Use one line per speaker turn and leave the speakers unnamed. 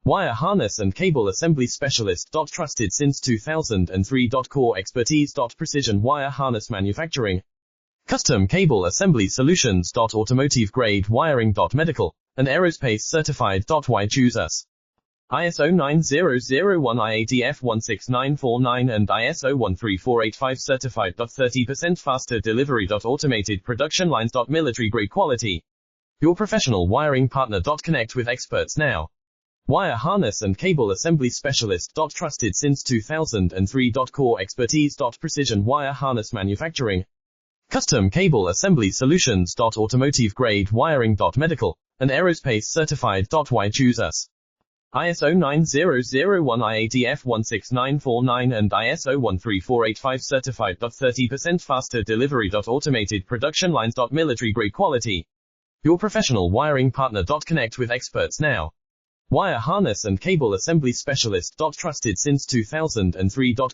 Wire harness and cable assembly specialist. Trusted since 2003. Core expertise. Precision wire harness manufacturing. Custom cable assembly solutions. Automotive grade wiring. Medical and aerospace certified. Why choose us? ISO 9001 IATF 16949 and ISO 13485 certified. 30% faster delivery. Automated production lines. Military grade quality. Your professional wiring partner. Connect with experts now. Wire harness and cable assembly specialist. Trusted since 2003. Core expertise. Precision wire harness manufacturing. Custom cable assembly solutions. Automotive grade wiring. Medical and aerospace certified. Why choose us? ISO 9001 IATF 16949 and ISO 13485 certified. 30% faster delivery. Automated production lines. Military grade quality. Your professional wiring partner. Connect with experts now. Wire harness and cable assembly specialist. Trusted since 2003. Core